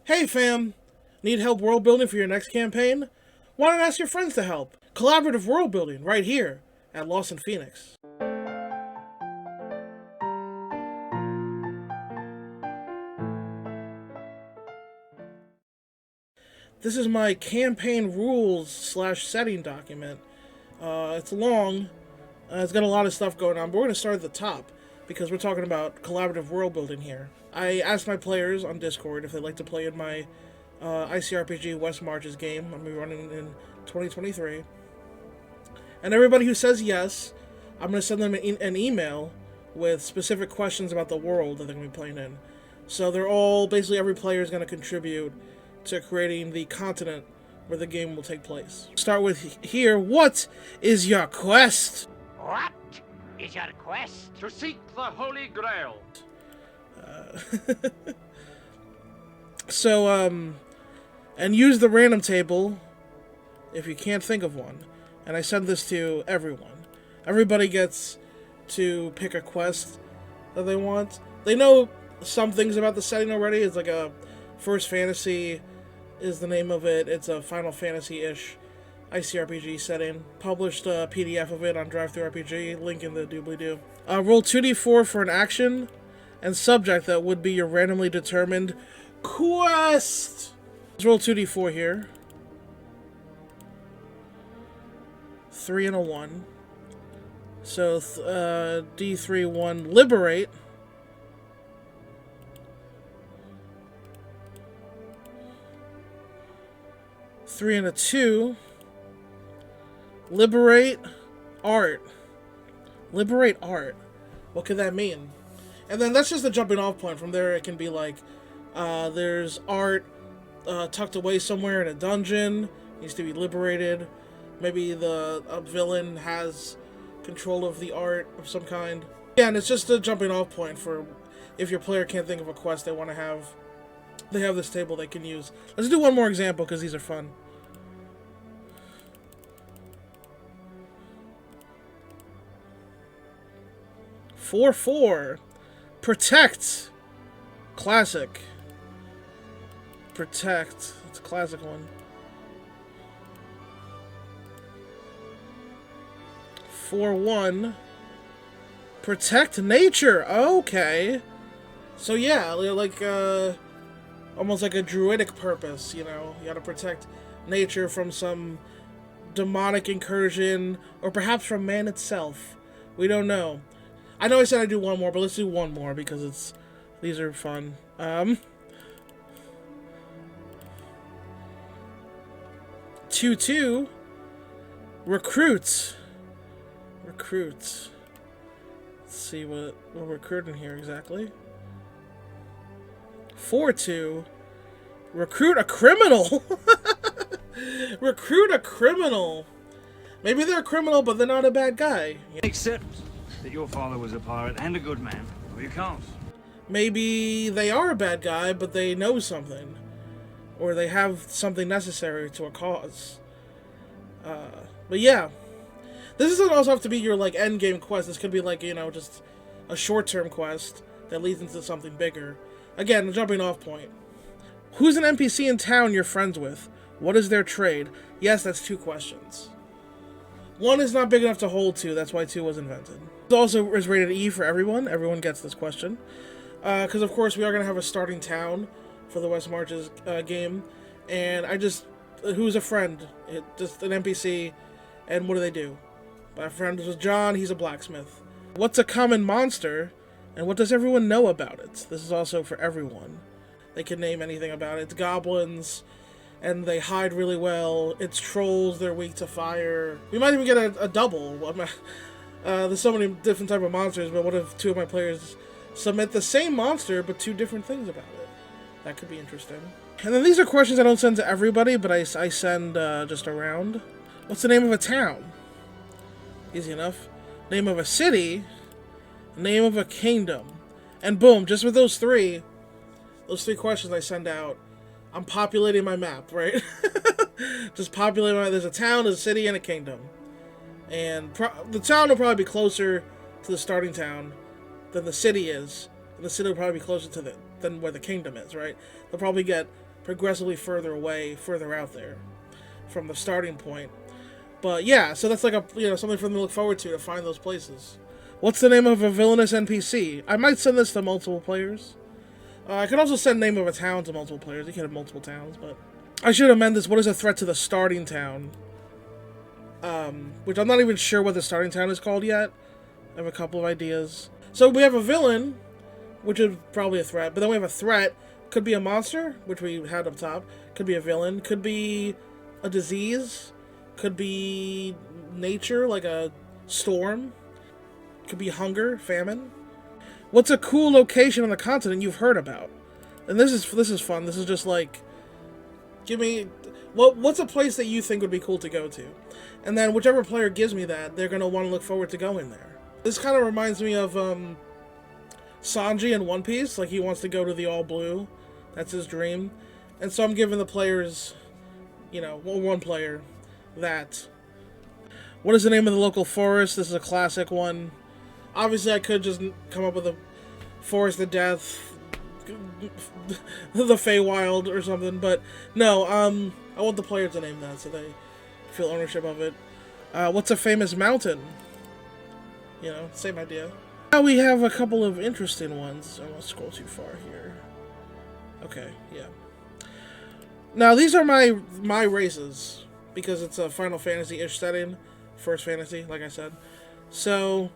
Hey fam! Need help world building for your next campaign? Why not ask your friends to help? Collaborative world building right here at Lost in Phoenix. This is my campaign rules / setting document. It's long. It's got a lot of stuff going on, but we're going to start at the top because we're talking about collaborative world building here. I asked my players on Discord if they'd like to play in my ICRPG West Marches game I'm going to be running in 2023. And everybody who says yes, I'm going to send them an email with specific questions about the world that they're going to be playing in. So they're all, basically every player is going to contribute to creating the continent where the game will take place. Start with here. What is your quest? What is your quest? To seek the Holy Grail. And use the random table if you can't think of one. And I send this to everyone. Everybody gets to pick a quest that they want. They know some things about the setting already. It's like a First Fantasy is the name of it. It's a Final Fantasy-ish ICRPG setting. Published a PDF of it on DriveThruRPG. Link in the doobly-doo. Roll 2d4 for an action and subject that would be your randomly determined quest. Let's roll 2d4 here. 3 and a 1. So D3 1 liberate. Three and a 2. Liberate art. Liberate art. What could that mean? And then that's just a jumping off point. From there, it can be like, there's art tucked away somewhere in a dungeon, needs to be liberated. Maybe the villain has control of the art of some kind. Yeah, and it's just a jumping off point for if your player can't think of a quest they want to have. They have this table they can use. Let's do one more example because these are fun. Four. Protect. Classic. Protect. It's a classic one. 4-1. Protect nature. Okay. So yeah, like almost like a druidic purpose, you know. You gotta protect nature from some demonic incursion, or perhaps from man itself. We don't know. I know I said I'd do one more, but let's do one more because these are fun. 2-2. Recruits. Let's see what we're recruiting here exactly. 4-2. Recruit a criminal. Recruit a criminal. Maybe they're a criminal, but they're not a bad guy. Except that your father was a pirate and a good man. Or you can't. Maybe they are a bad guy, but they know something. Or they have something necessary to a cause. But yeah. This doesn't also have to be your, like, end game quest. This could be, like, you know, just a short-term quest that leads into something bigger. Again, a jumping off point. Who's an NPC in town you're friends with? What is their trade? Yes, that's 2 questions. 1 is not big enough to hold 2. That's why 2 was invented. It also is rated E for everyone. Everyone gets this question. Because, of course, we are going to have a starting town for the West Marches game. And who's a friend? Just an NPC. And what do they do? My friend was John. He's a blacksmith. What's a common monster? And what does everyone know about it? This is also for everyone. They can name anything about it. It's goblins. And they hide really well. It's trolls. They're weak to fire. We might even get a double. There's so many different type of monsters, but what if 2 of my players submit the same monster, but 2 different things about it? That could be interesting. And then these are questions I don't send to everybody, but I send just around. What's the name of a town? Easy enough. Name of a city. Name of a kingdom. And boom, just with those three questions I send out, I'm populating my map, right? Just populating there's a town, there's a city, and a kingdom. And the town will probably be closer to the starting town than the city is. And the city will probably be closer to than where the kingdom is, right? They'll probably get progressively further away, further out there from the starting point. But yeah, so that's like a something for them to look forward to find those places. What's the name of a villainous NPC? I might send this to multiple players. I could also send name of a town to multiple players. You can have multiple towns, but I should amend this. What is a threat to the starting town? Which I'm not even sure what the starting town is called yet. I have a couple of ideas. So we have a villain, which is probably a threat, but then we have a threat. Could be a monster, which we had up top. Could be a villain. Could be a disease. Could be nature, like a storm. Could be hunger, famine. What's a cool location on the continent you've heard about? And this is fun. This is just like, give me what's a place that you think would be cool to go to, and then whichever player gives me that, they're gonna want to look forward to going there. This kind of reminds me of Sanji in One Piece. Like, he wants to go to the All Blue. That's his dream, and so I'm giving the players, one player that. What is the name of the local forest? This is a classic one. Obviously, I could just come up with a Forest of Death, the Feywild or something, but no, I want the player to name that so they feel ownership of it. What's a famous mountain? Same idea. Now we have a couple of interesting ones. I won't scroll too far here. Okay, yeah. Now, these are my races, because it's a Final Fantasy-ish setting. First Fantasy, like I said. So,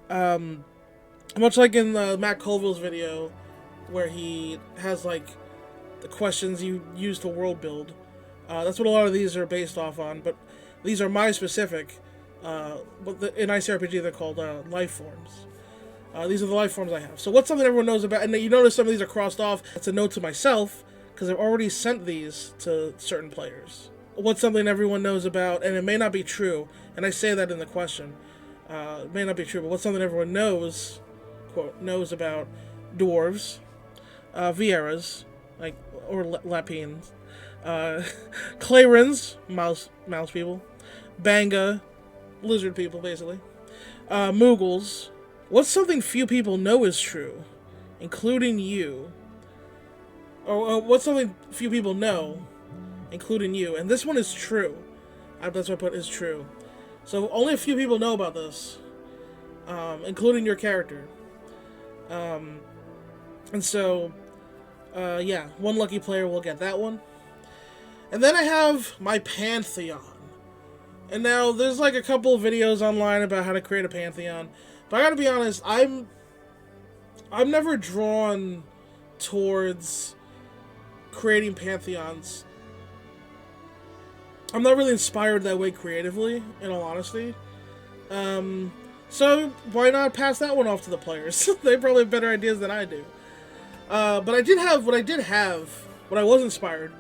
much like in Matt Colville's video, where he has, like, the questions you use to world build, that's what a lot of these are based off on, but these are my specific, in ICRPG they're called life forms. These are the life forms I have. So what's something everyone knows about, and you notice some of these are crossed off, it's a note to myself, because I've already sent these to certain players. What's something everyone knows about, and it may not be true, and I say that in the question, it may not be true, but what's something everyone knows, quote, knows about dwarves, Vieras, or Lapines, Clarins, mouse people, Banga, lizard people, basically, Moogles. What's something few people know is true, including you? Or what's something few people know, including you? And this one is true. That's what I put, is true. So only a few people know about this, including your character. And so, yeah, one lucky player will get that one. And then I have my Pantheon. And now, there's like a couple of videos online about how to create a Pantheon. But I gotta be honest, I'm never drawn towards creating Pantheons. I'm not really inspired that way creatively, in all honesty. So why not pass that one off to the players? They probably have better ideas than I do. But what I was inspired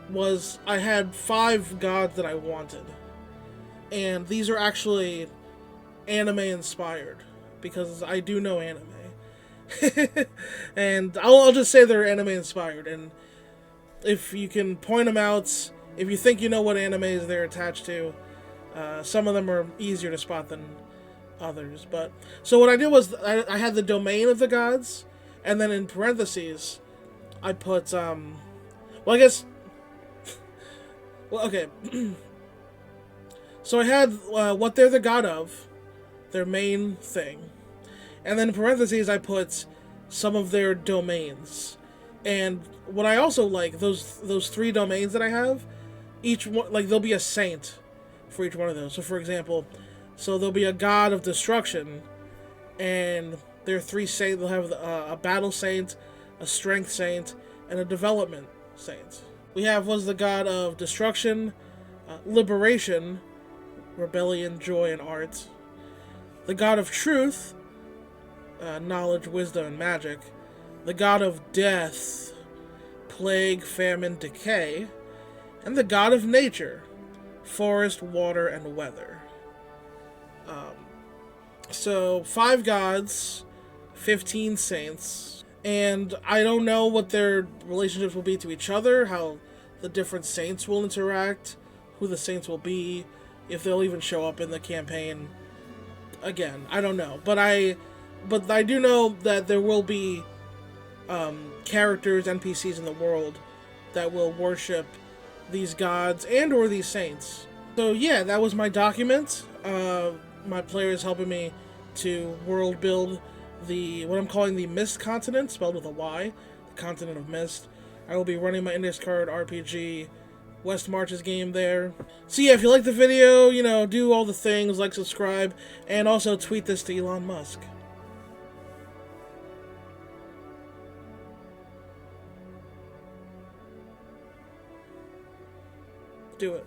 was I had 5 gods that I wanted. And these are actually anime inspired, because I do know anime. And I'll just say they're anime inspired, and if you can point them out, if you think you know what animes they're attached to, some of them are easier to spot than others. But so what I did was I had the domain of the gods, and then in parentheses I put okay. So I had what they're the god of, their main thing, and then in parentheses I put some of their domains. And what I also like, those 3 domains that I have, each one, like, there'll be a saint for each one of those. So for example, there'll be a god of destruction, and there are 3 saints. They'll have a battle saint, a strength saint, and a development saint. We have was the god of destruction, liberation, rebellion, joy, and art. The god of truth, knowledge, wisdom, and magic. The god of death, plague, famine, decay. And the god of nature, forest, water, and weather. So 5 gods, 15 saints, and I don't know what their relationships will be to each other, how the different saints will interact, who the saints will be, if they'll even show up in the campaign. Again, I don't know, but I do know that there will be characters, NPCs in the world that will worship these gods and or these saints. So yeah, that was my document. My player is helping me to world build what I'm calling the Mist Continent, spelled with a Y, the continent of Mist. I will be running my index card RPG West March's game there. So yeah, if you like the video, do all the things, like, subscribe, and also tweet this to Elon Musk. Do it.